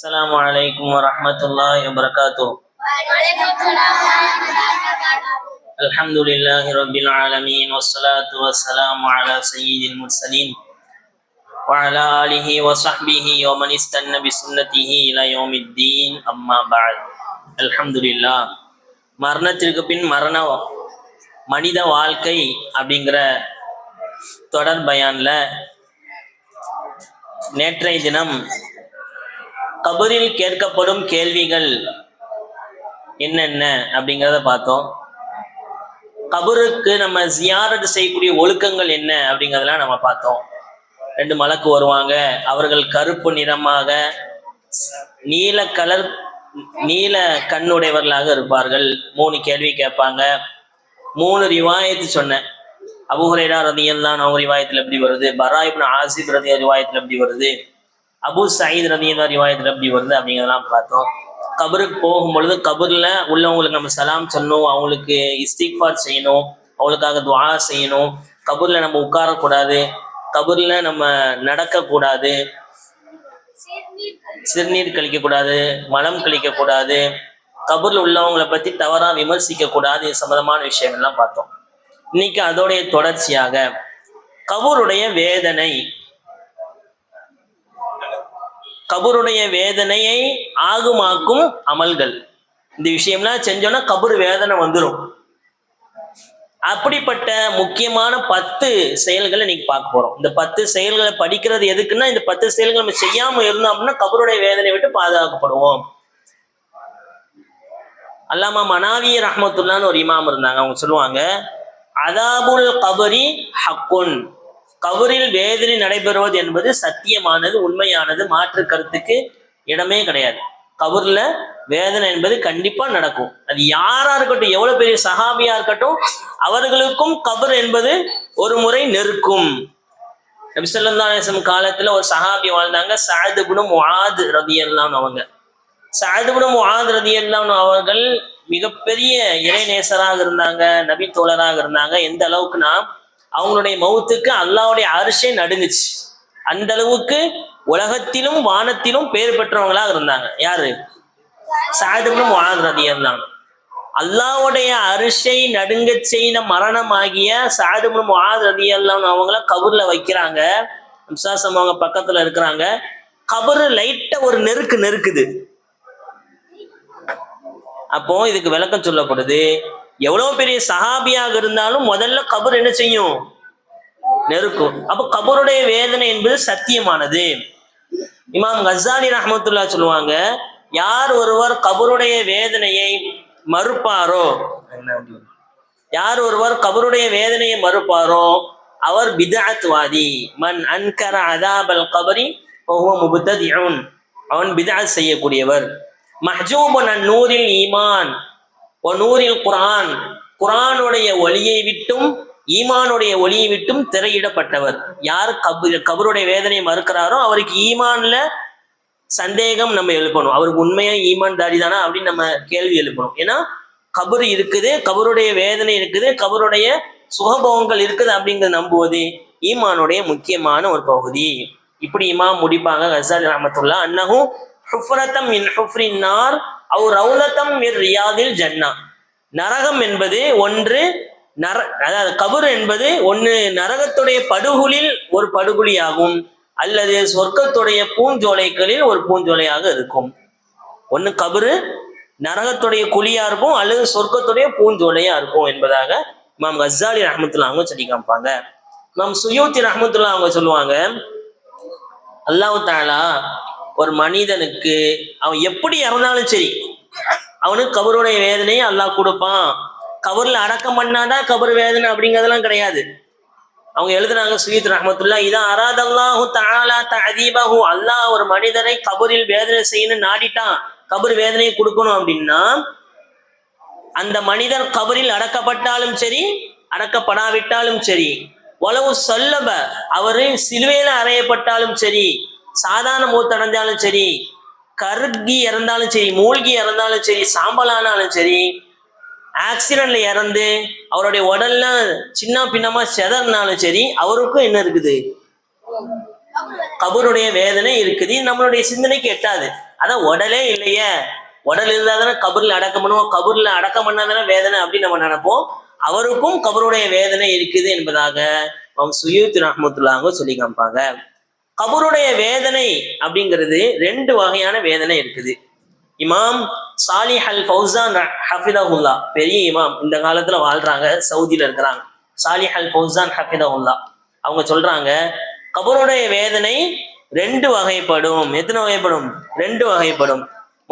السلام عليكم ورحمة الله وبركاته. الحمد لله رب العالمين والصلاة والسلام على سيد المرسلين وعلى آله وصحبه ومن استنى بسنته إلى يوم الدين أما بعد. الحمد لله. மரணத்திற்கு பின் மனித வாழ்க்கை அப்படிங்கிற தொடர் பயான்ல நேற்றைய தினம் கபரில் கேட்கப்படும் கேள்விகள் என்னென்ன அப்படிங்கிறத பார்த்தோம். கபருக்கு நம்ம ஜியாரத் செய்யக்கூடிய ஒழுக்கங்கள் என்ன அப்படிங்கிறதெல்லாம் நம்ம பார்த்தோம். 2 மலக்கு வருவாங்க. அவர்கள் கருப்பு நிறமாக நீல கண்ணுடையவர்களாக இருப்பார்கள். 3 கேள்வி கேட்பாங்க. 3 ரிவாயத்து சொன்னேன். அபூ ஹுரைரா ரலியல்லாஹு அன்ஹு ரிவாயத்தில் எப்படி வருது, பரா இப்னு ஆசிப் ரிவாயத்தில் எப்படி வருது, அபு சயீத் ரலியல்லாஹு ரிவாயத்தில் எப்படி வருது அப்படிங்கிறதெல்லாம் பார்த்தோம். கபருக்கு போகும் பொழுது கபரில் உள்ளவங்களுக்கு நம்ம சலாம் சொல்லணும், அவங்களுக்கு இஸ்திக்ஃபார் செய்யணும், அவங்களுக்காக துஆ செய்யணும். கபரில் நம்ம உட்காரக்கூடாது, கபரில் நம்ம நடக்கக்கூடாது, சிறுநீர் கழிக்கக்கூடாது, மலம் கழிக்கக்கூடாது, கபரில் உள்ளவங்களை பற்றி தவறாக விமர்சிக்கக்கூடாது. இது சம்பந்தமான விஷயங்கள்லாம் பார்த்தோம். இன்னைக்கு அதோடைய தொடர்ச்சியாக கபருடைய வேதனையை ஆகுமாக்கும் அமல்கள். இந்த விஷயம்லாம் செஞ்சோன்னா கபர் வேதனை வந்துடும். அப்படிப்பட்ட முக்கியமான 10 செயல்களை இன்னைக்கு பார்க்க போறோம். இந்த 10 செயல்களை படிக்கிறது எதுக்குன்னா, இந்த 10 செயல்கள் நம்ம செய்யாம இருந்தோம் அப்படின்னா கபருடைய வேதனை விட்டு பாதுகாக்கப்படுவோம். அல்லாமா மனாவி ரஹ்மத்துல்லான்னு ஒரு இமாம் இருந்தாங்க. அவங்க சொல்லுவாங்க, அதாபுல் கபரி ஹக்குன், கபரில் வேதனை நடைபெறுவது என்பது சத்தியமானது, உண்மையானது, மாற்று கருத்துக்கு இடமே கிடையாது. கபர்ல வேதனை என்பது கண்டிப்பா நடக்கும். அது யாரா இருக்கட்டும், எவ்வளவு பெரிய சஹாபியா இருக்கட்டும், அவர்களுக்கும் கபர் என்பது ஒரு முறை நெருக்கும். நபி ஸல்லல்லாஹு அலைஹி வஸல்லம் காலத்துல ஒரு சஹாபி வாழ்ந்தாங்க, சஅத் இப்னு முஆத் ரலியல்லாஹு அன்ஹு. அவங்க சஅத் இப்னு முஆத் ரலியல்லாஹு அன்ஹு அவர்கள் மிகப்பெரிய இறைநேசராக இருந்தாங்க, நபி தோழராக இருந்தாங்க. எந்த அளவுக்குன்னா, அவங்களுடைய மௌத்துக்கு அல்லாஹ்வுடைய அர்ஷே நடுங்குச்சு. அந்த அளவுக்கு உலகத்திலும் வானத்திலும் பேர் பெற்றவங்களாக இருந்தாங்க. யாரு? சஅத் இப்னு முஆத் ரலியல்லாஹு அன்ஹு. அல்லாஹ்வுடைய அர்ஷை நடுங்க செய்த மரணமாகிய சஅத் இப்னு முஆத் ரலியல்லாஹு அன்ஹு அவங்கள கபர்ல வைக்கிறாங்க. விசாசம் அவங்க பக்கத்துல இருக்கிறாங்க. கபர் லைட்டா ஒரு நெருக்குது. அப்போ இதுக்கு விளக்கம் சொல்லப்படுது, எவ்வளவு பெரிய சஹாபியாக இருந்தாலும் முதல்ல கபர் என்ன செய்யும்? நெருக்கும். அப்போ கபருடைய வேதனை என்பது சத்தியமானது. இமாம் கஸ்ஸாலி ரஹ்மத்துல்லாஹி சொல்லுவாங்க, யார் ஒருவர் கபருடைய வேதனையை மறுப்பாரோ, அவர் பித்அத்வாதி. மன் அன்கர அதாபல் கபரி ஃபஹுவ முப்ததிஉன், அவன் பித்அத் செய்யக்கூடியவர். மஹ்ஜூபுன் அன் நூரில் ஈமான் வ நூரில் குர்ஆன், குர்ஆனுடைய ஒளியை விட்டும் ஈமானுடைய ஒளியை விட்டும் திரையிடப்பட்டவர். யார் கபருடைய வேதனையை மறுக்கிறாரோ அவருக்கு ஈமான்ல சந்தேகம் நம்ம எழுப்பணும். அவருக்கு உண்மையா ஈமான் தாரிதானா அப்படின்னு நம்ம கேள்வி எழுப்பணும். ஏன்னா கபர் இருக்குது, கபருடைய வேதனை இருக்குது, கபருடைய சுகபோகங்கள் இருக்குது அப்படிங்கிறத நம்புவது ஈமானுடைய முக்கியமான ஒரு பகுதி. இப்படி இமாம் முடிப்பாங்க கஸ்ஸாலி ரஹ்மத்துல்லாஹ். அன்னஹு ஹுஃப்ரத்தம் மின் ஹுஃப்ரின் நார் அவ் ரௌலத்தம் மின் ரியாதில் ஜன்னா. நரகம் என்பது ஒன்று, அதாவது கபர் என்பது ஒன்று நரகத்துடைய படுகுழில் ஒரு படுகுழியாகும், அல்லது சொர்க்கத்துடைய பூஞ்சோலைகளில் ஒரு பூஞ்சோலையாக இருக்கும். ஒன்று கபரு நரகத்துடைய குழியா இருக்கும், அல்லது சொர்க்கத்துடைய பூஞ்சோலையா இருக்கும் என்பதாக இமாம் கஸ்ஸாலி ரஹ்மத்துல்லாஹ் அவங்க சொல்லி காமிப்பாங்க. இமாம் சுயூத்தி ரஹ்மத்துல்லாஹ் அவங்க சொல்லுவாங்க, அல்லாஹ் தஆலா ஒரு மனிதனுக்கு அவன் எப்படி இறந்தாலும் சரி அவனுக்கு கபருடைய வேதனையை அல்லாஹ் கொடுப்பான். கபர்ல அடக்கம் பண்ணாதான் கபர் வேதனை அப்படிங்கிறதெல்லாம் கிடையாது. அவங்க எழுதுறாங்க சுயீத் ரஹ்மத்துல்லாஹ், இதா அராதல்லாஹு தஆலா தஅதீபஹு, அல்லாஹ் ஒரு மனிதரை கபரில் வேதனை செய்யணும் நாடிட்டான், கபர் வேதனையை கொடுக்கணும் அப்படின்னா, அந்த மனிதர் கபரில் அடக்கப்பட்டாலும் சரி அடக்கப்படாவிட்டாலும் சரி, வலவு சொல்லப அவரு சிலுவையில அறையப்பட்டாலும் சரி, சாதாரண மூத்தடைஞ்சாலும் சரி, கருகி இறந்தாலும் சரி, மூழ்கி இறந்தாலும் சரி, சாம்பலானாலும் சரி, ஆக்சிடென்ட்ல இறந்து அவருடைய உடல்ல சின்ன பின்னமா செதறினாலும் சரி, அவருக்கும் என்ன இருக்குது? கபருடைய வேதனை இருக்குது. நம்மளுடைய சிந்தனைக்கு எட்டாது. அதான் உடலே இல்லையே, உடல் இருந்தால் தானே கபூர்ல அடக்கம் பண்ணுவோம், கபூர்ல அடக்கம் பண்ணாதானே வேதனை அப்படின்னு நம்ம நினைப்போம். அவருக்கும் கபருடைய வேதனை இருக்குது என்பதாக அவங்க சுயூத் ரஹ்மத்துல்லாஹ் சொல்லி காமிப்பாங்க. கபருடைய வேதனை அப்படிங்கிறது ரெண்டு வகையான வேதனை இருக்குது. இமாம் சாலிஹ் அல் ஃபௌசான் ஹஃபிதஹுல்லா, பெரிய இமாம், இந்த காலத்துல வாழ்றாங்க, சவுதியில இருக்கிறாங்க. சாலிஹ் அல் ஃபௌசான் ஹஃபிதஹுல்லா அவங்க சொல்றாங்க, கபருடைய வேதனை ரெண்டு வகைப்படும். எத்தனை வகைப்படும்? ரெண்டு வகைப்படும்.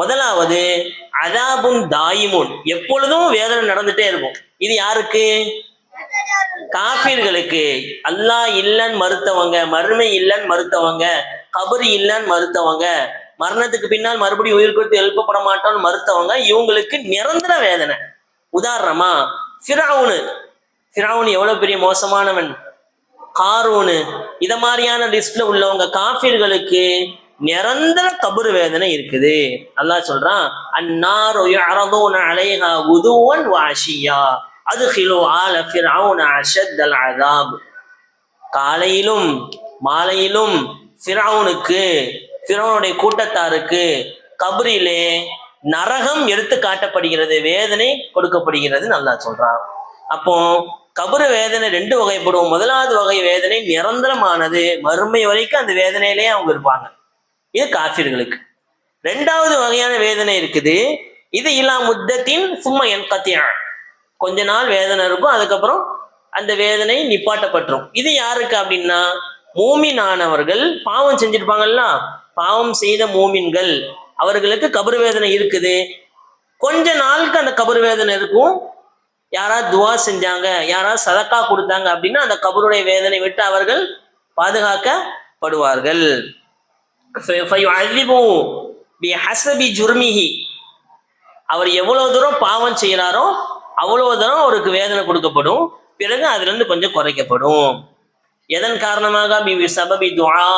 முதலாவது அதாபுன் தாயிமுன், எப்பொழுதும் வேதனை நடந்துட்டே இருக்கும். இது யாருக்கு? காஃபிர்களுக்கு. அல்லாஹ் இல்லன்னு மறுத்தவங்க, மறுமை இல்லன்னு மறுத்தவங்க, கபர் இல்லன்னு மறுத்தவங்க, மரணத்துக்கு பின்னால் மறுபடியும் உயிர் கொடுத்து எழுப்பப்பட மாட்டோம்னு மறுத்தவங்க, இவங்களுக்கு நிரந்தர வேதனை. உதாரணமா ஃபிரௌன் எவ்வளவு பெரிய மோசமானவன், காரூனு, இத மாதிரியான லிஸ்ட்ல உள்ளவங்க காஃபிர்களுக்கு நிரந்தர கபர் வேதனை இருக்குது. அல்லாஹ் சொல்றான், அன்னாரு யஅரதுன அலைஹா குதுவன் வஅஷியா அதுகிலு ஆல ஃபிரௌன அஷத்தல் அஸாப். காலையிலும் மாலையிலும் ஃபிரௌனுக்கு, ஃபிரௌனுடைய கூட்டத்தாருக்கு கபரிலே நரகம் எடுத்து காட்டப்படுகிறது, வேதனை கொடுக்கப்படுகிறது அல்லாஹ் சொல்றான். அப்போ கபரு வேதனை ரெண்டு வகைப்படும். முதலாவது வகை வேதனை நிரந்தரமானது, மறுமை வரைக்கும் அந்த வேதனையிலே அவங்க இருப்பாங்க, இது காஃபிர்களுக்கு. ரெண்டாவது வகையான வேதனை இருக்குது, இது இலா முத்தத்தின் சும்மா என்கத்தியா, கொஞ்ச நாள் வேதனை இருக்கும், அதுக்கப்புறம் அந்த வேதனை நிப்பாட்டப்பட்டுரும். இது யாருக்கு அப்படின்னா, மூமினானவர்கள், பாவம் செஞ்சிருப்பாங்கல்ல, பாவம் செய்த மூமின்கள், அவர்களுக்கு கபரு வேதனை இருக்குது. கொஞ்ச நாளுக்கு அந்த கபரு வேதனை இருக்கும். யாராவது துவா செஞ்சாங்க, யாராவது சதக்கா கொடுத்தாங்க அப்படின்னா அந்த கபருடைய வேதனை விட்டு அவர்கள் பாதுகாக்கப்படுவார்கள். அவர் எவ்வளவு தூரம் பாவம் செய்யறாரோ அவ்வளவு தூரம் அவருக்கு வேதனை கொடுக்கப்படும், பிறகு அதுல இருந்து கொஞ்சம் குறைக்கப்படும். எதன் காரணமாக? சபபி துஆ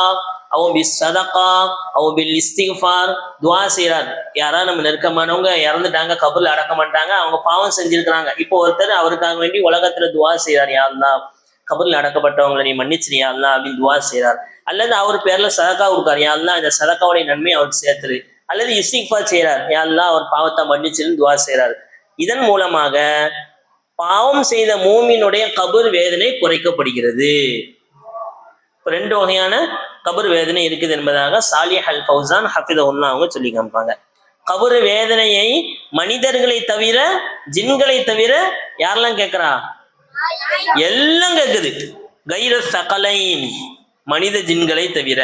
அவ பி சதகா அவ பில் இஸ்திக்ஃபார், துஆ செய்யறார். யாராவது நம்ம நெருக்கமானவங்க இறந்துட்டாங்க, கபர்ல அடக்க மாட்டாங்க, அவங்க பாவம் செஞ்சிருக்கிறாங்க, இப்போ ஒருத்தர் அவருக்காக வேண்டி உலகத்துல துஆ செய்யறார், யா அல்லாஹ் கபர்ல அடக்கப்பட்டவங்களை நீ மன்னிச்சிரியா அல்லாஹ் அப்படின்னு துஆ செய்யறார். அல்லது அவர் பேர்ல சதக்கா கொடுக்காரு, யா அல்லாஹ் இந்த சதக்காவுடைய நன்மை அவருக்கு சேர்த்துரு. அல்லது இஸ்திக்ஃபார் செய்யறார், யா அல்லாஹ் அவர் பாவத்தை மன்னிச்சிருன்னு துஆ செய்யறார். இதன் மூலமாக பாவம் செய்த மூமினுடைய கபர் வேதனை குறைக்கப்படுகிறது. ரெண்டு வகையான கபர் வேதனை இருக்குது என்பதாக சாலிஹ் அல் ஃபௌசான் ஹஃபிதஹுல்லாஹ் அவங்க சொல்லி காமிப்பாங்க. கபர் வேதனையை மனிதர்களை தவிர, ஜின்களை தவிர யாரெல்லாம் கேட்கிறா? எல்லாம் கேட்குது. கைர சகலைன், மனித ஜின்களை தவிர.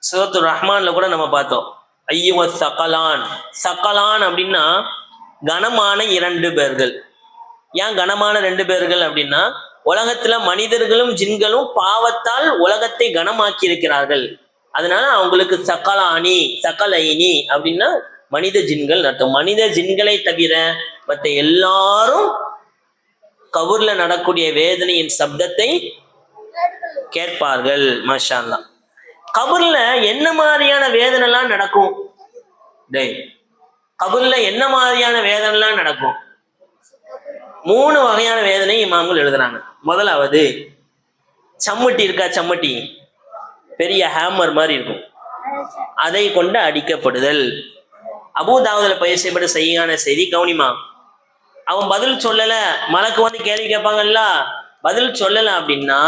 சூரத்து ரஹ்மான்ல கூட நம்ம பார்த்தோம், ஐயுவ சகலான். சகலான் அப்படின்னா கனமான இரண்டு பேர்கள். ஏன் கனமான ரெண்டு பேர்கள் அப்படின்னா, உலகத்துல மனிதர்களும் ஜின்களும் பாவத்தால் உலகத்தை கனமாக்கி இருக்கிறார்கள். அதனால அவங்களுக்கு சகலானி சகலைனி அப்படின்னா மனித ஜின்கள் அர்த்தம். மனித ஜின்களை தவிர மற்ற எல்லாரும் கபூர்ல நடக்கூடிய வேதனையின் சப்தத்தை கேட்பார்கள். மாஷா அல்லாஹ். கபூர்ல என்ன மாதிரியான வேதனை எல்லாம் நடக்கும்? கபூர்ல என்ன மாதிரியான வேதனை எல்லாம் நடக்கும்? மூணு வகையான வேதனை இமாம்கள் எழுதுறாங்க. முதலாவது சம்மட்டி இருக்கா, சம்மட்டி பெரிய ஹேமர் மாதிரி இருக்கும், அதை கொண்டு அடிக்கப்படுதல். அபூ தாவூதுல பதிவு செய்யப்பட்ட சஹீஹான செய்தி, கவுனிமா. அவன் பதில் சொல்லல, மலக்கு வந்து கேள்வி கேட்பாங்கல்ல, பதில் சொல்லல அப்படின்னா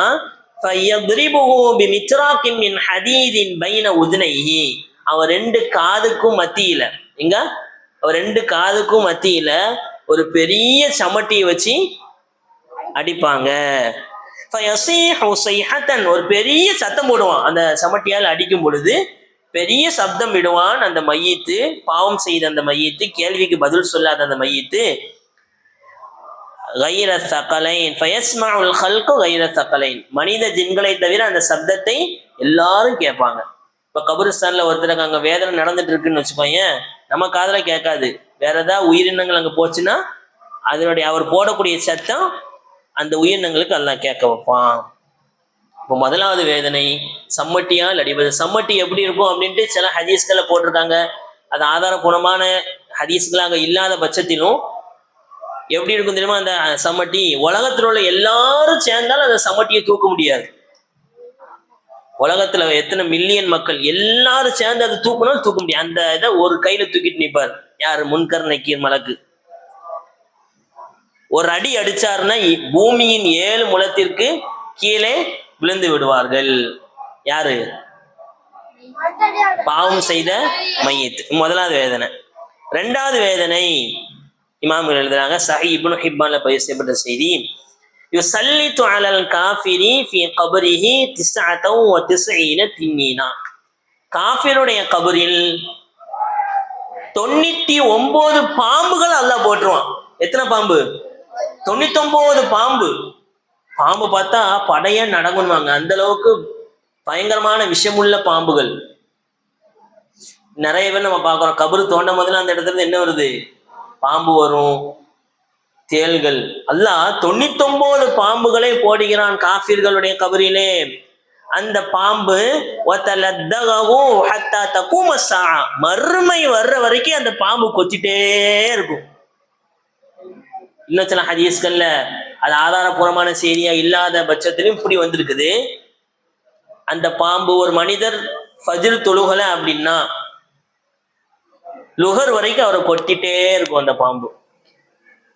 அவன் ரெண்டு காதுக்கும் மத்தியில, எங்க அவன் ரெண்டு காதுக்கும் மத்தியில ஒரு பெரிய சமட்டியை வச்சு அடிப்பாங்க. ஒரு பெரிய சத்தம் போடுவான், அந்த சமட்டியால் அடிக்கும் பொழுது பெரிய சப்தம் விடுவான் அந்த மையத்து, பாவம் செய்த அந்த மையத்து, கேள்விக்கு பதில் சொல்லாத அந்த மையத்து. கைர சகலைன் ஃபயஸ்மஉல் ஹல்கு கைர சகலைன், மனித ஜின்களை தவிர அந்த சப்தத்தை எல்லாரும் கேட்பாங்க. இப்ப கபிரிஸ்தான்ல ஒருத்தருக்கு அங்க வேதனை நடந்துட்டு இருக்குன்னு வச்சுக்கோங்க, நம்ம காதுல கேட்காது, வேற ஏதாவது உயிரினங்கள் அங்க போச்சுன்னா அதனுடைய அவர் போடக்கூடிய சத்தம் அந்த உயிரினங்களுக்கு எல்லாம் கேட்க வைப்பான். இப்போ முதலாவது வேதனை சம்மட்டியால் அடிப்பது. சம்மட்டி எப்படி இருக்கும் அப்படின்ட்டு சில ஹதீஸ்களை போட்டிருக்காங்க, அது ஆதாரபூர்வமான ஹதீஸ்கள் அங்கே இல்லாத பட்சத்திலும் எப்படி இருக்கும் தெரியுமா? அந்த சம்மட்டி உலகத்தில் உள்ள எல்லாரும் சேர்ந்தாலும் அந்த சம்மட்டியை தூக்க முடியாது. உலகத்துல எத்தனை மில்லியன் மக்கள் எல்லாரும் சேர்ந்து அதை தூக்கணும், தூக்க முடியும். அந்த இதை ஒரு கையில தூக்கிட்டு நிற்பார். யாரு? முன்கர் நக்கீர் மலக்கு. ஒரு அடி அடிச்சாருன்னா பூமியின் 7 முழத்திற்கு கீழே விழுந்து விடுவார்கள். யாரு? பாவம் செய்த மையத். முதலாவது வேதனை. இரண்டாவது வேதனை இமாம்கள் எழுதுறாங்க, சஹீஹ் இப்னு ஹிப்பான்ல பதிவு செய்யப்பட்ட செய்தி, யுஸல்லித்து அலல் காஃபிரி ஃபீ கபரிஹி 99 தின்னீனா. காஃபிருடைய கபரில் 99 பாம்புகள் அல்லாஹ் போட்டுருவான். எத்தனை பாம்பு? 99 பாம்பு. பாம்பு பார்த்தா படைய நடங்குவாங்க, அந்த அளவுக்கு பயங்கரமான விஷமுள்ள பாம்புகள். நிறைய பேர் நம்ம பார்க்கிறோம், கபரு தோண்ட முதல்ல அந்த இடத்துல என்ன வருது? பாம்பு வரும், தேள்கள். அல்லாஹ் 99 பாம்புகளை போடுகிறான் காஃபிர்களுடைய கபரிலே. அந்த பாம்பு மறுமை வர்ற வரைக்கும் அந்த பாம்பு கொத்திட்டே இருக்கும். இன்னும் சில ஹதீஸ்கள்ல அது ஆதாரபூர்வமான செய்தியா இல்லாத பட்சத்திலும் இப்படி வந்திருக்குது. அந்த பாம்பு ஒரு மனிதர் ஃபஜ்ர் தொழுகல அப்படின்னா லுஹர் வரைக்கும் அவரை கொட்டிட்டே இருக்கும் அந்த பாம்பு.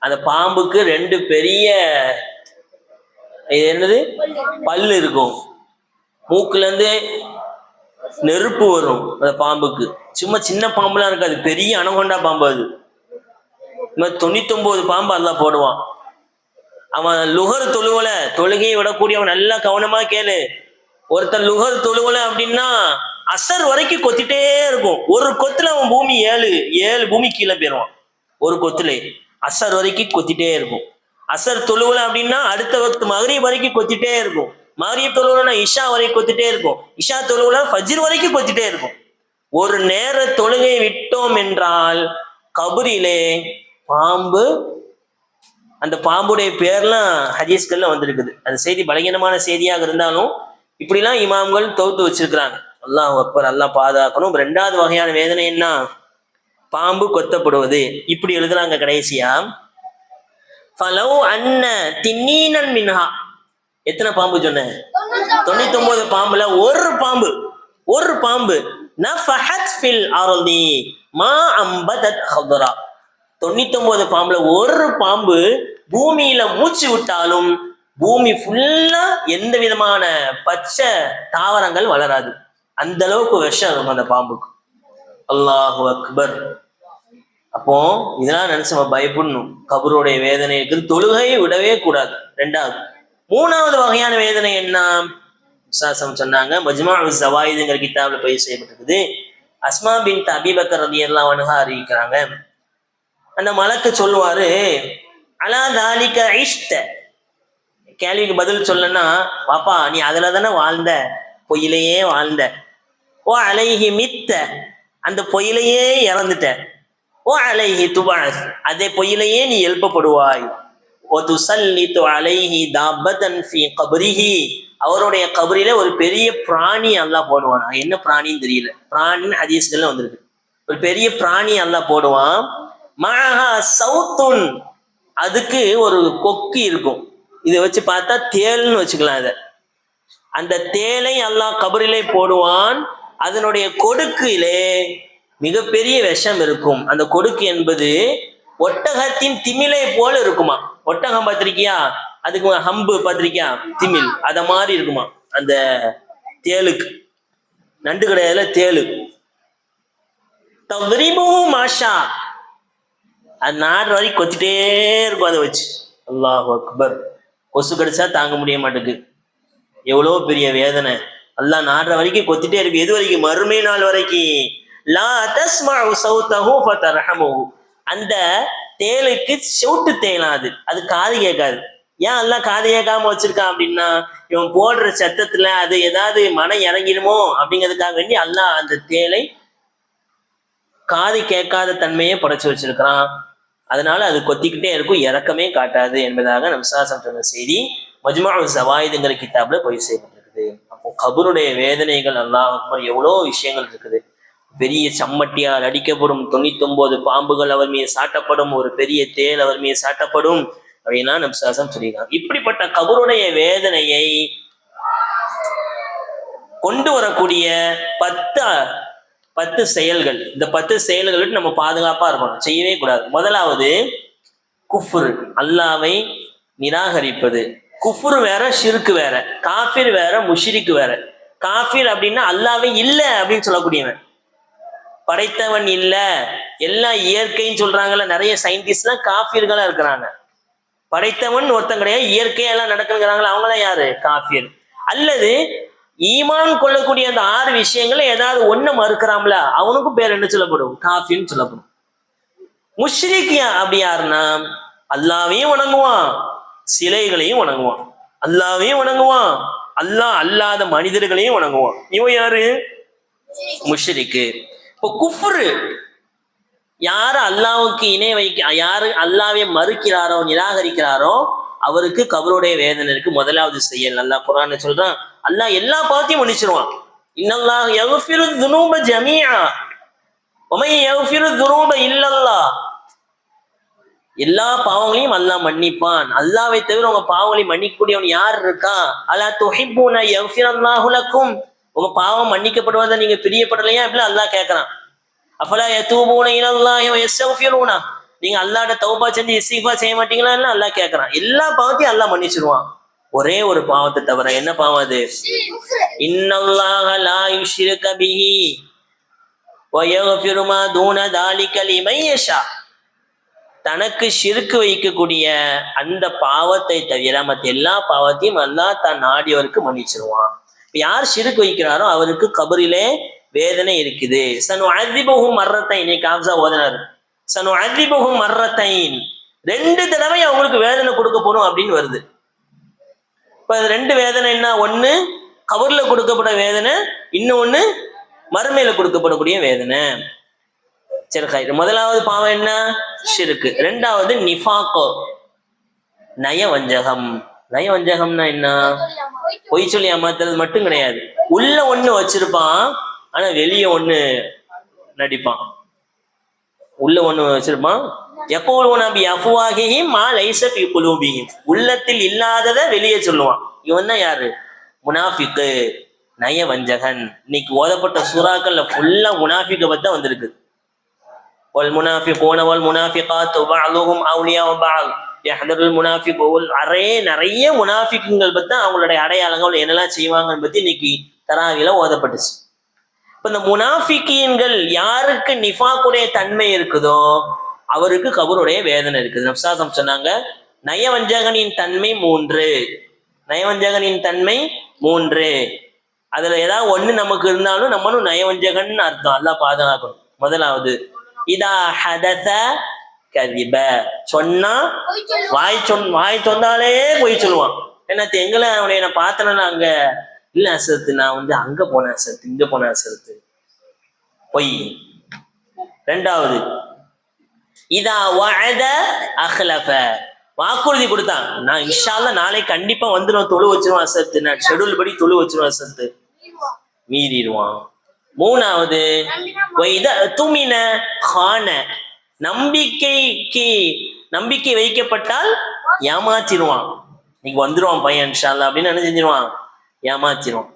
அந்த பாம்புக்கு 2 பெரிய என்னது பல்லு இருக்கும். மூக்குல இருந்து நெருப்பு வரும் அந்த பாம்புக்கு. சும்மா சின்ன பாம்புலாம் இருக்காது, பெரிய அனகொண்டா பாம்பு. அது 99 பாம்பு அல்லாஹ் போடுவான். அவன் லுஹர் தொழுவல, தொழுகையை விடக்கூடியவன் நல்லா கவனமா கேளு. ஒருத்தர் லுஹர் தொழுவல அப்படின்னா அசர் வரைக்கும் கொத்திட்டே இருக்கும். ஒரு கொத்துல அவன் பூமி 7 பூமி கீழே போயிடுவான். ஒரு கொத்துல அசர் வரைக்கும் கொத்திட்டே இருக்கும். அசர் தொழுவல அப்படின்னா அடுத்த வக்து மகரிப் வரைக்கும் கொத்திட்டே இருக்கும். மகரிப் தொழுவலன்னா இஷா வரைக்கும் கொத்திட்டே இருக்கும். இஷா தொழுவல ஃபஜ்ர் வரைக்கும் கொத்திட்டே இருக்கும். ஒரு நேர தொழுகை விட்டோம் என்றால் கபரிலே பாம்பு, அந்த பாம்புடைய பேர்லாம் ஹதீஸ்கள்ல வந்திருக்குது. அந்த செய்தி பலகீனமான செய்தியாக இருந்தாலும் இப்படிலாம் இமாம்கள் தொகுத்து வச்சிருக்கிறாங்க. அல்லாஹ் அக்பர், அல்லாஹ் பாதுகாக்கணும். 2வது வகையான வேதனை என்ன? பாம்பு கொத்தப்படுவது. இப்படி எழுதுறாங்க கடைசியா, ஃபலவ் அன்ன தின்னீனன் மின்ஹா. எத்தனை பாம்பு சொன்னேன்? 99 பாம்புல ஒரு பாம்பு நஃபஹத் ஃபில் அர்தி மா அம்பதத் ஹதரா. 99 பாம்புல ஒரு பாம்பு பூமியில மூச்சு விட்டாலும் பூமி ஃபுல்லா எந்த விதமான பச்சை தாவரங்கள் வளராது. அந்த அளவுக்கு விஷம் இருக்கும் அந்த பாம்புக்கு. அல்லாஹு அக்பர். அப்போ இதெல்லாம் நினைச்சு நம்ம பயப்படணும். கபருடைய வேதனைக்கு தொழுகையை விடவே கூடாது. 2வது. 3வது வகையான வேதனை என்ன? சொன்னாங்க, மஜ்மாஉ ஸவாயிதுங்கிற கிதாப்ல பதிவு செய்யப்பட்டிருக்குது. அஸ்மா பின்த் அபீ பக்கர் ரலியல்லாஹு அன்ஹா அறிவிக்கிறாங்க, அந்த மலக்கு சொல்லுவாரு, அலா தாலிக இஷ்ட. கேள்விக்கு பதில் சொல்லனா, பாப்பா நீ அதுல தானே வாழ்ந்த, பொயிலையே வாழ்ந்த. ஓ அலைஹி மித்த, அந்த பொயிலையே இறந்துட்ட. ஓ அலைஹி துபஅஸ், அதே பொயிலையே நீ எழுப்பப்படுவாய். ஓ துஸல்லிது அலைஹி தாபதன் ஃபீ கப்ரிஹி, அவருடைய கபரில ஒரு பெரிய பிராணி அல்லாஹ் போடுவான். என்ன பிராணின்னு தெரியல, பிராணின்னு ஹதீஸ்கள்ல வந்திருக்கு. ஒரு பெரிய பிராணி அல்லாஹ் போடுவான். மஹா சௌத்துன், அதுக்கு ஒரு கொக்கி இருக்கும். இதை வச்சு பார்த்தா தேல்னு வச்சுக்கலாம். இதை அந்த தேலை அல்லாஹ் கபரிலே போடுவான். அதனுடைய கொடுக்கிலே மிகப்பெரிய விஷம் இருக்கும். அந்த கொடுக்கு என்பது ஒட்டகத்தின் திமிலை போல இருக்குமா. ஒட்டகம் பார்த்திருக்கியா? அதுக்கு ஹம்பு பார்த்திருக்கியா? திமில் அத மாதிரி இருக்குமா அந்த தேலுக்கு. நண்டு கிடையாதுல, தேலு. தவ்ரிபு மாஷா, அது நாடு வரைக்கும் கொத்திட்டே இருக்கும். அதை வச்சு அல்லாஹ் அக்பர். கொசு கடிச்சா தாங்க முடிய மாட்டேங்குது. எவ்வளோ பெரிய வேதனை. அல்லாஹ் நாடுற வரைக்கும் கொத்திட்டே இருக்கு. எது வரைக்கும்? மறுமை நாள் வரைக்கும். லா தஸ்மஉ சௌதஹு ஃபதர்ஹமுஹு, அந்த தேலுக்கு சவுட்டு தேலாது, அது காது கேட்காது. ஏன் அல்லாஹ் காது கேட்காம வச்சிருக்கான் அப்படின்னா, இவன் போடுற சத்தத்துல அது ஏதாவது மனம் இறங்கிடுமோ அப்படிங்கிறதுக்காக வேண்டி அல்லாஹ் அந்த தேலை காது கேட்காத தன்மையை படைச்சு வச்சிருக்கிறான். அதனால அது கொத்திக்கிட்டே இருக்கும், இறக்கமே காட்டாது என்பதாக நம்சாசம் சொன்ன செய்தி மஜ்மாஉ ஸவாயிதுங்கிற கிதாப்ல பதிவு செய்யப்பட்டிருக்குது. அப்போ கபருடைய வேதனைகள் அல்லாஹ் அக்பர் எவ்வளோ விஷயங்கள் இருக்குது. பெரிய சம்மட்டியால் அடிக்கப்படும், 99 பாம்புகள் அவர் மீது சாட்டப்படும், ஒரு பெரிய தேல் அவர் மீது சாட்டப்படும் அப்படின்னா நம்சாசம் சொல்லியிருக்காங்க. இப்படிப்பட்ட கபருடைய வேதனையை கொண்டு வரக்கூடிய 10 செயல்கள். இந்த 10 செயல்களுக்கு நம்ம பாதுகாப்பா இருக்கணும், செய்யவே கூடாது. முதலாவது குஃப்ரு, அல்லாவை நிராகரிப்பது. குஃப்ரு வேற, ஷிர்கு வேற. காஃபிர் வேற, முஷ்ரிக் வேற. காஃபிர் அப்படின்னா அல்லாவே இல்லை அப்படின்னு சொல்லக்கூடியவன், படைத்தவன் இல்ல, எல்லாம் இயற்கைன்னு சொல்றாங்கல்ல, நிறைய சயின்டிஸ்ட்லாம் காஃபிர்களா இருக்கிறாங்க. படைத்தவன் ஒருத்தன் கிடையாது, இயற்கையெல்லாம் நடக்குங்கிறாங்களா, அவங்களாம் யாரு? காஃபிர். அல்லது ஈமான் கொள்ளக்கூடிய அந்த 6 விஷயங்களை ஏதாவது ஒண்ணு மறுக்கிறாங்களா, அவனுக்கும் பேர் என்ன சொல்லப்படும்? காஃபிர்னு சொல்லப்படும். முஷ்ரிக் அப்படி யாருன்னா அல்லாவையும் வணங்குவான், சிலைகளையும் வணங்குவான். அல்லாவையும் வணங்குவான், அல்லாஹ் அல்லாத மனிதர்களையும் வணங்குவான். இவன் யாரு? முஷ்ரிக்கு. இப்போ குஃப்ரு, யாரு அல்லாவுக்கு இணை யாரு அல்லாவை மறுக்கிறாரோ, நிராகரிக்கிறாரோ, அவருக்கு கபருடைய வேதனை இருக்கு. முதலாவது செயல். அல்லாஹ் குர்ஆன்ல சொல்றான், அல்லாஹ் எல்லா பாவத்தையும் மன்னிச்சிருவான். இன்னல்லாஹ் யக்ஃபிரு ذுனூப ஜமீஆ வமை யக்ஃபிரு ذுனூப இல்லல்லாஹ். எல்லா பாவங்களையும் அல்லாஹ் மன்னிப்பான். அல்லாவை தவிர உங்க பாவங்களை மன்னிக்கக்கூடியவன் யார் இருக்கா? அலா துஹிப்பூன யக்ஃபிரல்லாஹு லக்கும். உங்க பாவம் மன்னிக்கப்படுவதை நீங்க பிரியப்படலையா அப்படி அல்லாஹ் கேட்கறான். அஃபலா யதூபூன இலல்லாஹி வ யஸ்தக்ஃபிரூன. நீங்க அல்லாஹ்ட தௌபா செஞ்சு இஸ்திக்ஃபார் செய்ய மாட்டீங்களா? அல்லாஹ் கேட்கறான். எல்லா பாவத்தையும் அல்லாஹ் மன்னிச்சிருவான், ஒரே ஒரு பாவத்தை தவிர. என்ன பாவம் அது? இன்னல்லாஹ லா யுஷ்ரிக பிஹி வ யக்ஃபிரு மா தூன தாலிக லிமன் யஷா. தனக்கு ஷிர்க் வைக்கக்கூடிய அந்த பாவத்தை தவிர மற்ற எல்லா பாவத்தையும் அல்லாஹ் தான் நாடியவருக்கு மன்னிச்சிருவான். யார் ஷிர்க் வைக்கிறாரோ அவருக்கு கபரிலே வேதனை இருக்குது. சனுஅதிபுஹும் மர்ரத்தைன். இன்னைக்கு ஹாஃபிஸா ஓதுனார், சனுஅதிபுஹும் மர்ரத்தைன். 2 தடவை அவங்களுக்கு வேதனை கொடுக்க போறோம் அப்படின்னு வருது. இப்ப 2 வேதனை என்ன? ஒண்ணு கபர்ல கொடுக்கப்பட வேதனை, இன்னொன்னு மறுமையில கொடுக்கப்படக்கூடிய வேதனை. சரி, முதலாவது பாவம் என்ன? ஷிர்க். 2வது நிஃபாக், நயவஞ்சகம். நயவஞ்சகம்னா என்ன? பொய் சொல்லி ஏமாத்துறது மட்டும் கிடையாது. உள்ள ஒண்ணு வச்சிருப்பான், ஆனா வெளியே ஒண்ணு நடிப்பான். உள்ள ஒண்ணு வச்சிருப்பான். யகூலுன பி அஃப்வாஹிஹிம் மா லைஸ ஃபீ குலூபிஹிம். உள்ளத்தில் இல்லாதத வெளியே சொல்லுவான். இவன் தான் யாரு? முனாஃபிக்கு, நயவஞ்சகன். இன்னைக்கு ஓதப்பட்ட சூறாக்கள்ல ஃபுல்லா முனாஃபிக்கை பத்தி தான் வந்திருக்கு. வல் முனாஃபிகூன வல் முனாஃபிகாத்து பஅதுஹும் அவ்லியாஉ பஅத் யஹ்தருல் முனாஃபிகூன். நிறைய முனாஃபிக்குகள் பத்தி அவங்களுடைய அடையாளங்கள் என்னெல்லாம் செய்வாங்கன்னு பத்தி இன்னைக்கு தராவில ஓதப்பட்டுச்சு. இப்ப இந்த முனாஃபிகீன்கள் யாருக்கு நிஃபாக்குடைய தன்மை இருக்குதோ அவருக்கு கபருடைய வேதனை இருக்குது. நப்சாசம் சொன்னாங்க, நயவஞ்சகனின் தன்மை 3. நயவஞ்சகனின் தன்மை 3. அதுல ஏதாவது ஒண்ணு நமக்கு இருந்தாலும் நம்மளும் நயவஞ்சகன் அர்த்தம். அல்லாஹ் பாதுகாக்கணும். முதலாவது, இதா ஹதஸ கதிப. சொன்னா வாய் சொன்னாலே பொய் சொல்லுவான். என்ன எங்களை அவனை நான் பார்த்தேன்னா அங்க இல்ல அசரத்து, நான் அங்க போனேன் அசரத்து, இங்க போனேன் அசரத்து, பொய். 2வது, இதா வஅத அஹ்லஃப. வாக்குறுதி கொடுத்தான், நான் இன்ஷா அல்லாஹ் நாளை கண்டிப்பா வந்துடும், தொழு வச்சிருவான் அசரத்து, நான் ஷெட்யூல் படி தொழு வச்சிருவான் அசரத்து, மீறிடுவான். 3வது, துமின ஹான. நம்பிக்கை வைக்கப்பட்டால் ஏமாற்றிடுவான். இன்னைக்கு வந்துருவான் பையன் இன்ஷா அல்லாஹ் அப்படின்னு என்ன செஞ்சிருவான்? ஏமாற்றிடுவான்.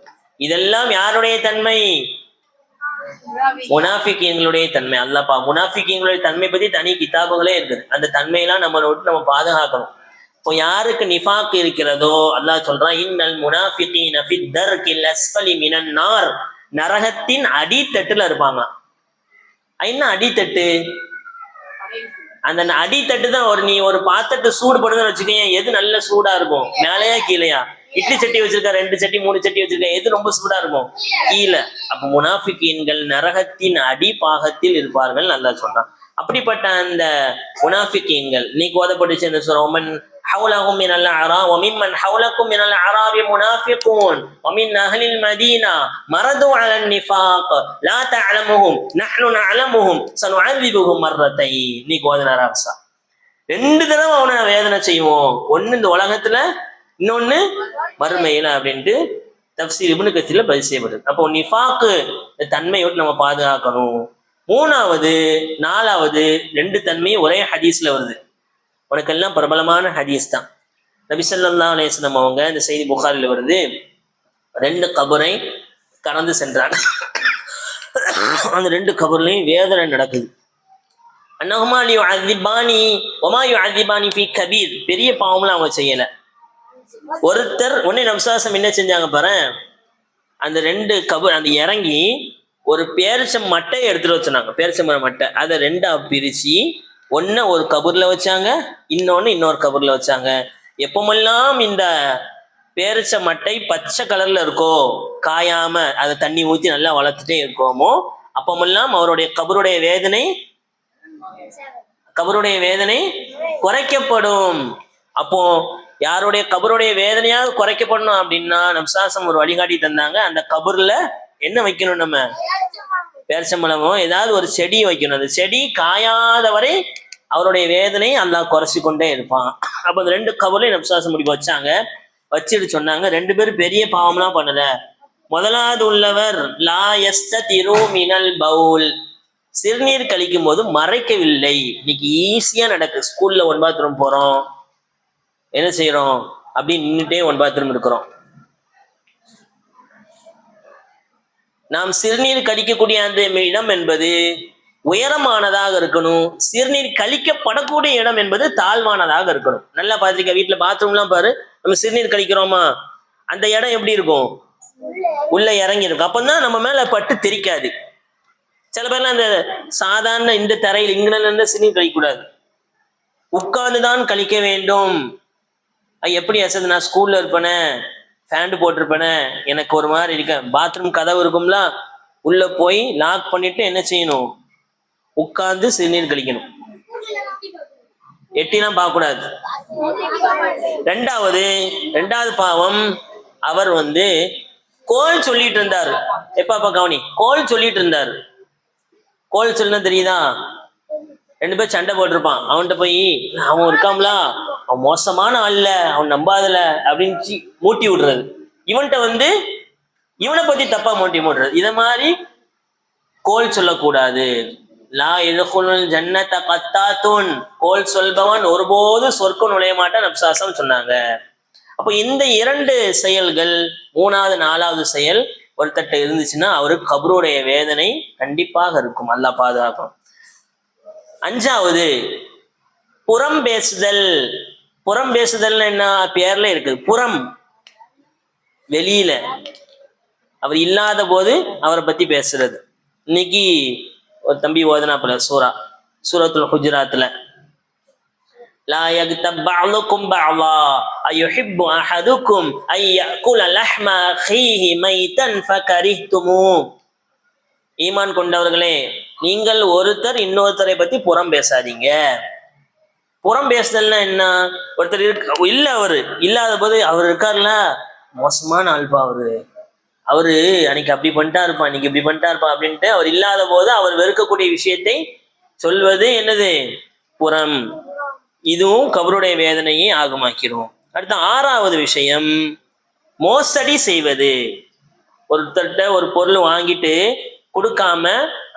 இதெல்லாம் யாருடைய தன்மை? முனாஃபிகீன்களுடைய தன்மை. அல்லாஹ் முனாஃபிகீன்களுடைய தன்மை பத்தி தனி கிதாபுகளே இருக்குது. அந்த தன்மையெல்லாம் நம்ம பாதுகாக்கணும். இப்போ யாருக்கு நிஃபாக் இருக்கிறதோ அல்லாஹ் சொல்றான், இன்னல் முனாஃபிகீன ஃபி தர்கில் அஸ்ஃபலி மினன் நார். நரகத்தின் அடித்தட்டுல இருப்பாங்க. என்ன அடித்தட்டு? அந்த அடித்தட்டு தான் நீ ஒரு பாத்திரத்தை சூடு படுதுன்னு வச்சுக்கோங்க, எது நல்ல சூடா இருக்கும்? மேலையா கீழையா? இட்லி சட்டி வச்சிருக்க, 2 சட்டி 3 சட்டி வச்சிருக்க, எது ரொம்ப சூடா இருக்கும்? கீழே. அப்ப முனாஃபிகீன்கள் நரகத்தின் அடிபாகத்தில் இருப்பார்கள் அல்லாஹ் சொல்றான். அப்படிப்பட்ட அந்த முனாஃபிகீன்கள் இன்னைக்கு ஓதப்பட்டுச்சு இந்த சூரா, ومن حولهم من الأعراب وممن حولكم من الأعراب منافقون ومن أهل المدينة مرضوا على النفاق لا تعلمهم نحن نعلمهم سنعذبهم مرتين. இன்னைக்கு ஓதுன ராப்சா 2 தடவை அவனை வேதனை செய்வோம், ஒன்னு இந்த உலகத்துல, இன்னொன்னு மறுமையில அப்படின்ட்டு தஃப்சீர் இப்னு கஸீர்ல பதிவு செய்யப்படுது. அப்போ நிஃபாக்கு தன்மையோடு நம்ம பாதுகாக்கணும். 3வது 4வது 2 தன்மையும் ஒரே ஹதீஸ்ல வருது. உனக்கெல்லாம் பிரபலமான ஹதீஸ் தான். நபி ஸல்லல்லாஹு அலைஹி வஸல்லம் அவங்க, இந்த செய்தி புகாரில வருது, 2 கபரை கடந்து சென்றான். அந்த 2 கபர்லையும் வேதனை நடக்குது. அன்னஹுமா லியுஅذிபானி வமா யுஅذிபானி ஃபீ கபீர், பெரிய பாவம்லாம் அவங்க செய்யல. ஒருத்தர் உடனே நம்சாசம் என்ன செஞ்சாங்க பாரு, அந்த 2 கபர் அந்த இறங்கி ஒரு பேரிச்சம் மட்டையை எடுத்துட்டு வச்சாங்க, பேரிச்சம்பழம் மட்டை. அதை 2ஆ பிரிச்சு ஒன்ன ஒரு கபூர்ல வச்சாங்க, இன்னொரு கபூர்ல வச்சாங்க. எப்பமெல்லாம் இந்த பேரிச்ச மட்டை பச்சை கலர்ல இருக்கோ, காயாம அதை தண்ணி ஊற்றி நல்லா வளர்த்துட்டே இருக்கோமோ, அப்பமெல்லாம் அவருடைய கபருடைய வேதனை குறைக்கப்படும். அப்போ யாருடைய கபருடைய வேதனையாவது குறைக்கப்படணும் அப்படின்னா நம்சாசம் ஒரு வழிகாட்டி தந்தாங்க. அந்த கபூர்ல என்ன வைக்கணும், நம்ம பேரிச்சம்பழமோ ஏதாவது ஒரு செடி வைக்கணும். அந்த செடி காயாத வரை அவருடைய வேதனை அல்லாஹ் குறைச்சி கொண்டே இருப்பான். அப்போ அந்த 2 கபூர்லையும் நம்சாசம் முடிக்க வச்சாங்க. வச்சுட்டு சொன்னாங்க, 2 பேரும் பெரிய பாவம்லாம் பண்ணல. முதலாவது உள்ளவர் லா யஸ்ததிரு மினல் பவுல், சிறுநீர் கழிக்கும் போது மறைக்கவில்லை. இன்னைக்கு ஈஸியா நடக்கு. ஸ்கூல்ல 1 பாத்ரூம் போறோம், என்ன செய்யறோம், அப்படி நின்றுட்டே 1 பாத்ரூம் இருக்கிறோம். நாம் சிறுநீர் கழிக்கக்கூடிய அந்த இடம் என்பது உயரமானதாக இருக்கணும். சிறுநீர் கழிக்கப்படக்கூடிய இடம் என்பது தாழ்வானதாக இருக்கணும். நல்லா பார்த்துருக்க, வீட்டுல பாத்ரூம்லாம் பாரு, நம்ம சிறுநீர் கழிக்கிறோமா, அந்த இடம் எப்படி இருக்கும், உள்ள இறங்கி இருக்கும். அப்பதான் நம்ம மேல பட்டு தெரிக்காது. சில பேர்லாம் அந்த சாதாரண இந்த தரையில் இங்கிருந்து சிறுநீர் கழிக்கக்கூடாது, உட்கார்ந்துதான் கழிக்க வேண்டும். எப்படி அசது, நான் ஸ்கூல்ல இருப்பேனே, ஃபேண்டு போட்டிருப்பேனே, எனக்கு ஒரு மாதிரி இருக்கேன். பாத்ரூம் கதவு இருக்கும்ல, உள்ள போய் லாக் பண்ணிட்டு என்ன செய்யணும், உட்கார்ந்து சிறுநீர் கழிக்கணும். எட்டிலாம் பார்க்கக்கூடாது. ரெண்டாவது பாவம், அவர் கோல் சொல்லிட்டு இருந்தாரு. எப்பா கவனி, கோல் சொல்லிட்டு இருந்தாரு. கோல் சொல்ல தெரியுதா, 2 பேர் சண்டை போட்டிருப்பான். அவன்கிட்ட போய் அவன் இருக்காம்ல, அவன் மோசமான ஆள்ல, அவன் நம்பாதல அப்படின்னு மூட்டி விடுறது. இவன்கிட்ட இவனை பத்தி தப்பா மூட்டி விடுறது. இத மாதிரி கோல் சொல்லக்கூடாது. லா யதுகுலுல் ஜன்னத கத்தாத்துன், கோல் சொல்பவன் ஒருபோது சொர்க்கம் நுழைய மாட்டான் நபிசாசம் சொன்னாங்க. அப்போ இந்த 2 செயல்கள், 3வது 4வது செயல் ஒருத்தட்ட இருந்துச்சுன்னா அவருக்கு கபருடைய வேதனை கண்டிப்பாக இருக்கும். அல்லாஹ் பாதுகாக்கும். 5வது புறம் பேசுதல். புறம் பேசுதல் என்ன, பேர்ல இருக்குது. புறம், வெளியில, அவர் இல்லாத போது அவரை பத்தி பேசுறது. இன்னைக்கு ஒரு தம்பி ஓதனாப்புல சூரத்துல் ஹுஜராத்ல, லா யக்தப் பஅதுக்கும் பஅதா அயுஹிப்பு அஹதுக்கும் ஐ யஅகுல லஹ்ம அஹீஹி மைதன் ஃபகரிஹ்துமூ. ஈமான் கொண்டவர்களே, நீங்கள் ஒருத்தர் இன்னொருத்தரை பத்தி புறம் பேசாதீங்க. புறம் பேசுதல்னா என்ன, ஒருத்தர் இல்ல, அவரு இல்லாத போது அவர் இருக்காருல்ல, மோசமான ஆள்பா அவரு அன்னைக்கு அப்படி பண்ணிட்டா இருப்பா, இன்னைக்கு இப்படி பண்ணிட்டா இருப்பா அப்படின்ட்டு அவர் இல்லாத போது அவர் வெறுக்கக்கூடிய விஷயத்தை சொல்வது என்னது, புறம். இதுவும் கபருடைய வேதனையை ஆகமாக்கிறோம். அடுத்த 6வது விஷயம், மோசடி செய்வது. ஒருத்தர்கிட்ட ஒரு பொருள் வாங்கிட்டு கொடுக்காம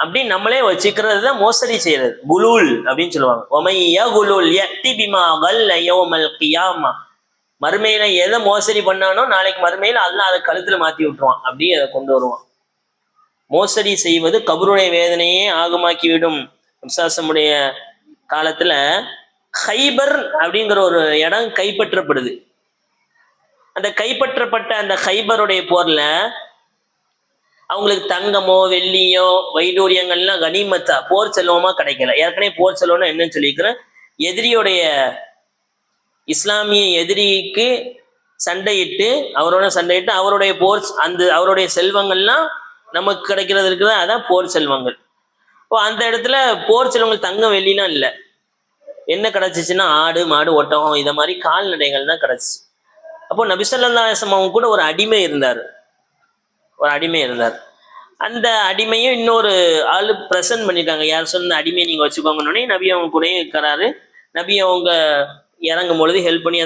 அப்படி நம்மளே வச்சுக்கிறது தான் மோசடி செய்யறது, குலூல் அப்படின்னு சொல்லுவாங்க. ஒமையா குலூல் யத்தி பிமா கல்ல யௌமல் கியாமா. மறுமையில எதை மோசடி பண்ணானோ நாளைக்கு மறுமையில அதெல்லாம் அதை கழுத்துல மாத்தி விட்டுருவான், அப்படியே அதை கொண்டு வருவான். மோசடி செய்வது கபருடைய வேதனையே ஆகமாக்கிவிடும். விசாசமுடைய காலத்துல ஹைபர் அப்படிங்கிற ஒரு இடம் கைப்பற்றப்படுது. அந்த கைப்பற்றப்பட்ட அந்த ஹைபருடைய போர்ல அவங்களுக்கு தங்கமோ வெள்ளியோ வைடூரியங்கள்லாம் கனிமத்தா போர் செல்வமா கிடைக்கல. ஏற்கனவே போர் செல்வம்னா என்னன்னு சொல்லியிருக்கிறேன், எதிரியோடைய இஸ்லாமிய எதிரிக்கு சண்டையிட்டு அவருடைய போர், அவருடைய செல்வங்கள்லாம் நமக்கு கிடைக்கிறது இருக்குதா, அதான் போர் செல்வங்கள். இப்போ அந்த இடத்துல போர் செல்வங்கள் தங்கம் வெள்ளிலாம் இல்லை. என்ன கிடைச்சிச்சுன்னா ஆடு மாடு ஒட்டகம் இதை மாதிரி கால்நடைகள் தான் கிடைச்சிச்சு. அப்போ நபி ஸல்லல்லாஹு அலைஹி வஸல்லம் அவங்க கூட ஒரு அடிமை இருந்தார். அந்த அடிமையும் இன்னொரு ஆளு ப்ரெசன்ட் பண்ணியிருக்காங்க. யார் சொன்ன அடிமையை நீங்கள் வச்சுக்கோங்கன்னொடனே நபி அவங்க கூட இருக்கிறாரு. நபி அவங்க இறங்கும் பொழுது ஹெல்ப் பண்ணி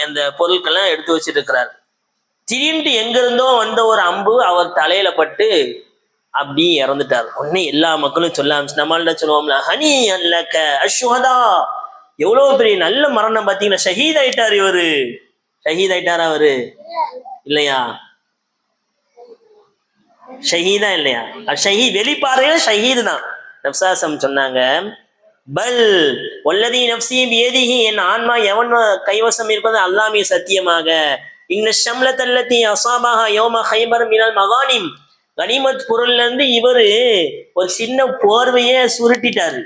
அந்த பொருட்கள்லாம் எடுத்து வச்சுட்டு இருக்கிறாரு. திடீர்னு எங்கிருந்தோ வந்த ஒரு அம்பு அவர் தலையில பட்டு அப்படி இறந்துட்டார். உடனே எல்லா மக்களும் சொல்ல ஆரம்பிச்சு, நம்மள்ட சொல்லுவோம்ல, ஹனி அல்லக்க அஷ்ஹதா, எவ்வளவு பெரிய நல்ல மரணம் பார்த்தீங்கன்னா, ஷஹீத் ஆயிட்டார் இவரு. ஷஹீத் ஆயிட்டாரா அவரு? இல்லையா? ஷஹீதா இல்லையா? வெளிப்பார்வையில ஷஹீது தான். நப்சாசம் சொன்னாங்க, பல் வல்லதி நப்சி பியதிஹி, என் ஆன்மா எவன் கைவசம் இருப்பது அல்லாமே சத்தியமாக, இன்ன ஷம்லத்தல்லத்தி அஸாபஹா யௌம ஹைபர் மினல் மகானிம், கனிமத் பொருள்ல இருந்து இவரு ஒரு சின்ன போர்வைய சுருட்டிட்டாரு.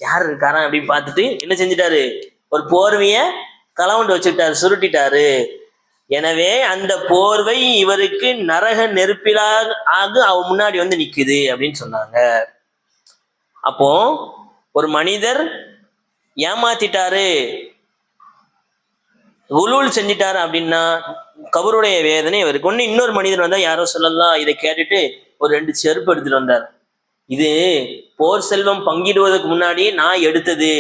யார் இருக்காரன் அப்படின்னு பார்த்துட்டு என்ன செஞ்சிட்டாரு? ஒரு போர்வைய கலவண்டு வச்சுட்டாரு, சுருட்டிட்டாரு. எனவே அந்த போர்வை இவருக்கு நரக நெருப்பிலாக அவ முன்னாடி வந்து நிக்குது அப்படின்னு சொன்னாங்க. அப்போ ஒரு மனிதர் ஏமாத்திட்டாரு, உலூல் செஞ்சிட்டாரு அப்படின்னா கபருடைய வேதனை இவருக்கு. ஒண்ணு இன்னொரு மனிதர் வந்தா, யாரோ சொல்லலாம், இதை கேட்டுட்டு ஒரு 2 செருப்பு எடுத்துட்டு வந்தார். இது போர் செல்வம் பங்கிடுவதற்கு முன்னாடி நான் எடுத்தது.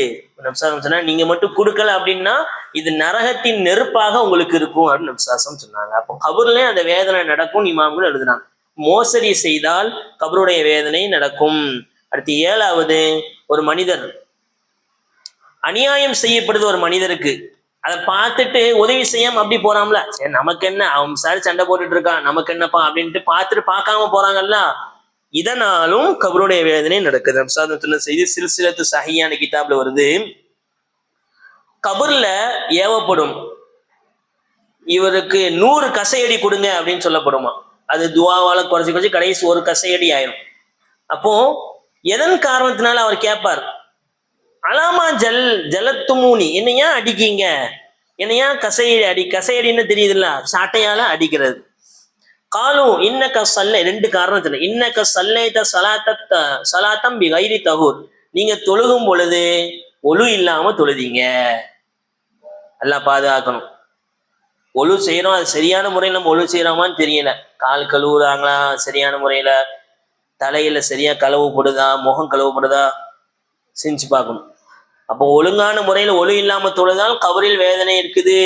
நப்சாசம் சொன்னா, நீங்க மட்டும் கொடுக்கல அப்படின்னா இது நரகத்தின் நெருப்பாக உங்களுக்கு இருக்கும் அப்படின்னு நப்சாசம் சொன்னாங்க. அப்போ கபூர்லயும் அந்த வேதனை நடக்கும் இமாம்கள் எழுதுனாங்க. மோசடி செய்தால் கபருடைய வேதனை நடக்கும். அடுத்து 7வது, ஒரு மனிதர் அநியாயம் செய்யப்படுது ஒரு மனிதருக்கு, அதை பார்த்துட்டு உதவி செய்யாம அப்படி போறாம்ல, சரி நமக்கு என்ன, அவன் சாரி சண்டை போட்டுட்டு இருக்கான், நமக்கு என்னப்பா அப்படின்ட்டு பார்த்துட்டு பார்க்காம போறாங்கல்ல, இதனாலும் கபருடைய வேதனை நடக்குது. நப்சாசம் செய்தி சில்சிலத்து சஹியான கிதாப்ல வருது, கபர்ல ஏவப்படும், இவருக்கு 100 கசையடி கொடுங்க அப்படின்னு சொல்லப்படுமா. அது துவாவால குறைச்சி குறைச்சி கடைசி ஒரு கசையடி ஆயிரும். அப்போ எதன் காரணத்தினால அவர் கேட்பார், அலாமா ஜலத்துமூனி, என்ன ஏன் அடிக்கீங்க, என்ன ஏன் கசையடின்னு தெரியுதுல்ல, சாட்டையால அடிக்கிறது. காலும் இன்னக்க சல்லை, 2 காரணத்துல, இன்னக்க சல்லைத்த சலாத்தம் பி கைரி தஹூர், நீங்க தொழுகும் பொழுது ஒழு இல்லாம தொழுதீங்க. எல்லாம் பாதுகாக்கணும். ஒழு செய்யறோம், அது சரியான முறையில் நம்ம ஒழு செய்யறோமான்னு தெரியல, கால் கழுவுறாங்களா சரியான முறையில, தலையில சரியா கழுவுப்படுதா, முகம் கழுவுப்படுதா செஞ்சு பார்க்கணும். அப்போ ஒழுங்கான முறையில ஒழு இல்லாம தொழுதால் கபரில் வேதனை இருக்குது.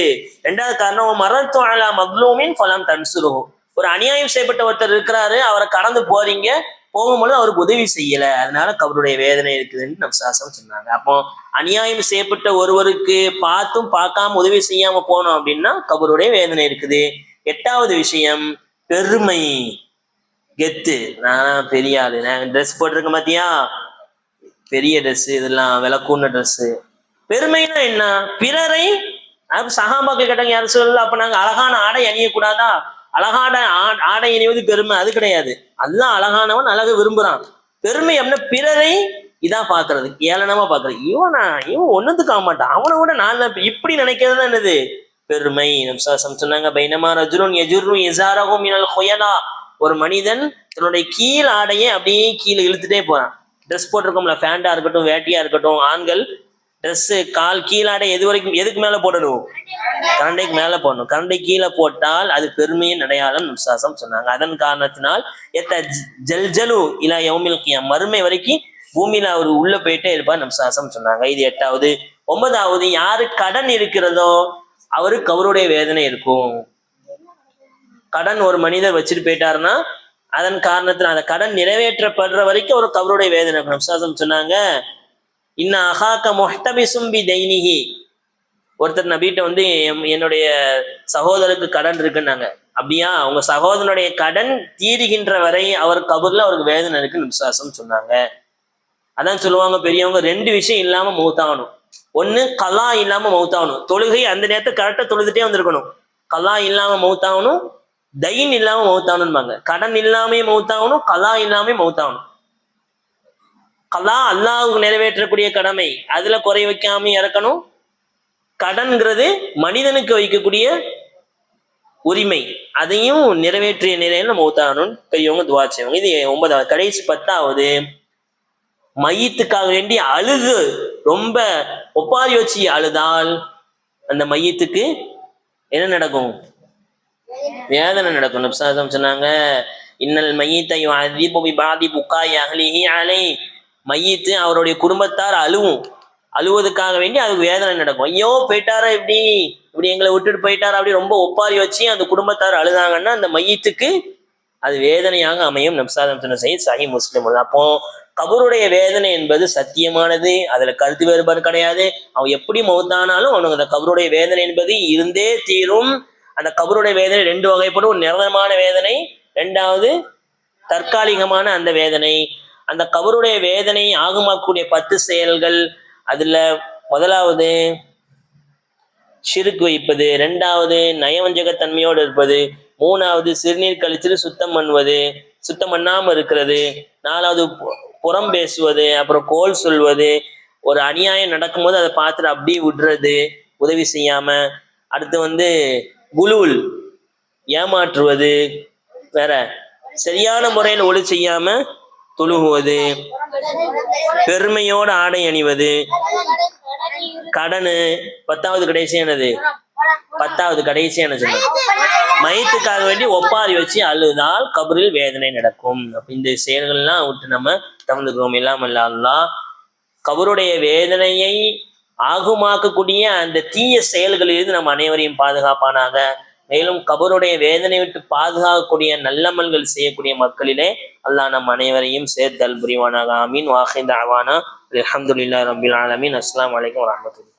2வது காரணம், மரத்து அலா மக்லூமின் ஃபலம் தன்சுருஹு, ஒரு அநியாயம் செய்யப்பட்ட ஒருத்தர் இருக்கிறாரு, அவரை கடந்து போறீங்க, போகும்போது அவருக்கு உதவி செய்யல, அதனால கபருடைய வேதனை இருக்குதுன்னு நப்சாசம் சொன்னாங்க. அப்போ அநியாயம் செய்யப்பட்ட ஒருவருக்கு பார்த்தும் பார்க்காம உதவி செய்யாம போனோம் அப்படின்னா கபருடைய வேதனை இருக்குது. 8வது விஷயம், பெருமை, கெத்து, நான் பெரிய ஆளு, நான் ட்ரெஸ் போட்டிருக்க மாத்தியா, பெரிய ட்ரெஸ், இதெல்லாம் விளக்கூன ட்ரெஸ். பெருமைனா என்ன? பிறரை, சகாபாக்கள் கேட்டாங்க, யாரும் சொல்லல, அப்ப நாங்க அழகான ஆடை அணியக்கூடாதா? அழகான ஆடை அணிவது பெருமை அது கிடையாது. அதுதான் அழகானவன் அழகு விரும்புறான். பெருமை அப்படின்னா பிறரை இதான் பாக்குறது, ஏளனமா பாக்குறது, இவன் ஒண்ணுத்துக்கு ஆக மாட்டான், அவனை விட நான் இப்படி நினைக்கிறது தான் என்னது பெருமை. நப்சாசம் சொன்னாங்க, பைனமா ரஜுலுன் யஜுர்ரு இஸாரஹு மினல் ஹுயலா, ஒரு மனிதன் தன்னுடைய கீழ் ஆடையை அப்படியே கீழே இழுத்துட்டே போறான். ட்ரெஸ் போட்டிருக்கோம்ல, ஃபேண்டா இருக்கட்டும் வேட்டியா இருக்கட்டும், ஆண்கள் ட்ரெஸ் கால் கீழாடை எதுக்கு மேல போடணும்? கரண்டைக்கு மேல போடணும். கரண்டை கீழே போட்டால் அது பெருமையின் அடையாளம் நப்சாசம் சொன்னாங்க. அதன் காரணத்தினால் ஜல்ஜலு இலா யௌமில் கியாம், மறுமை வரைக்கும் பூமியில அவர் உள்ள போயிட்டே இருப்பார் நப்சாசம் சொன்னாங்க. இது 8வது. 9வது, யாரு கடன் இருக்கிறதோ அவருக்கு கபருடைய வேதனை இருக்கும். கடன் ஒரு மனிதர் வச்சுட்டு போயிட்டாருன்னா அதன் காரணத்தில் அந்த கடன் நிறைவேற்றப்படுற வரைக்கும் ஒரு கபருடைய வேதனை. நப்சாசம் சொன்னாங்க, இன்ன அஹாக்க முஹ்தபிசும் பி தைனிஹி, ஒருத்தர் நபிட்ட வந்து என்னுடைய சகோதரருக்கு கடன் இருக்குன்னாங்க. அப்படியா, உங்க சகோதரனுடைய கடன் தீருகின்ற வரை அவர் கபூர்ல அவருக்கு வேதனை இருக்குன்னு நப்சாசம் சொன்னாங்க. அதான் சொல்லுவாங்க பெரியவங்க, 2 விஷயம் இல்லாம மௌத்தாகணும். ஒண்ணு கலா இல்லாம மௌத்தாகணும், தொழுகை அந்த நேரத்தை கரெக்டா தொழுதுட்டே வந்திருக்கணும். கலா இல்லாம மௌத்தாகணும், தைன் இல்லாம மௌத்தாகணும்பாங்க. கடன் இல்லாமே மௌத்தாகணும், கலா இல்லாம மௌத்தாகணும். கலா அல்லாஹ்வுக்கு நிறைவேற்றக்கூடிய கடமை, அதுல குறை வைக்காம இறக்கணும். கடன்கிறது மனிதனுக்கு வைக்கக்கூடிய உரிமை, அதையும் நிறைவேற்றிய நிலையில மௌத்தாகணும்னு பெரியவங்க துவா செய்வாங்க. இது 9வது. கடைசி 10வது, மையத்துக்காக வேண்டி அழுது ரொம்ப ஒப்பாரி வச்சு அழுதால் அந்த மையத்துக்கு என்ன நடக்கும்? வேதனை நடக்கும். நப்சாசம் சொன்னாங்க, இன்னல் மையத்தை பாதி புக்காய் அஹ்லிஹி அலை, மையத்து அவருடைய குடும்பத்தார் அழுவதுக்காக வேண்டி அதுக்கு வேதனை நடக்கும். ஐயோ போயிட்டாரா, இப்படி எங்களை விட்டுட்டு போயிட்டாரா அப்படி ரொம்ப ஒப்பாரி வச்சு அந்த குடும்பத்தார் அழுதாங்கன்னா அந்த மையத்துக்கு அது வேதனையாக அமையும். நப்சாதம் சொன்ன செய்தி சஹீஹ் முஸ்லிம். அப்போ கபருடைய வேதனை என்பது சத்தியமானது, அதுல கருத்து வேறுபாடு கிடையாது. அவன் எப்படி மௌத்தானாலும் அவனுக்கு அந்த கபருடைய வேதனை என்பது இருந்தே தீரும். அந்த கபருடைய வேதனை 2 வகைப்படும். ஒரு நிரந்தரமான வேதனை, 2வது தற்காலிகமான அந்த வேதனை. அந்த கபருடைய வேதனை ஆகுமாக்கூடிய 10 செயல்கள். அதுல முதலாவது ஷிர்க் வைப்பது, 2வது நயவஞ்சகத்தன்மையோடு இருப்பது, 3வது சிறுநீர் கழித்து சுத்தம் பண்ணுவது, சுத்தம் பண்ணாம இருக்கிறது, 4வது புறம் பேசுவது, அப்புறம் கோல் சொல்வது, ஒரு அநியாயம் நடக்கும்போது அதை பார்த்துட்டு அப்படியே விடுறது உதவி செய்யாம. அடுத்து குலூல் ஏமாற்றுவது, வேற சரியான முறையில் ஒளி செய்யாம தொழுகுவது, பெருமையோடு ஆடை அணிவது, கடனு, 10வது கடைசியானது 10வது கடைசியான சொன்னது மையத்துக்காக வேண்டி ஒப்பாரி வச்சு அழுதால் கபரில் வேதனை நடக்கும். அப்ப இந்த செயல்கள்லாம் விட்டு நம்ம தவிர்த்துக்கிறோம். இல்லாமல் அல்லாஹ் கபருடைய வேதனையை ஆகுமாக்கக்கூடிய அந்த தீய செயல்களிலிருந்து நம்ம அனைவரையும் பாதுகாப்பானாக. மேலும் கபருடைய வேதனை விட்டு பாதுகாக்கக்கூடிய நல்லமல்கள் செய்யக்கூடிய மக்களிலே அல்லாஹ் நம் அனைவரையும் சேர்த்தல் புரிவானாக. ஆமீன். வாஹித் அவானா அல்ஹம்துலில்லாஹி ரப்பில் ஆலமீன். அஸ்ஸலாமு அலைக்கும் வரஹ்மத்துல்லாஹி.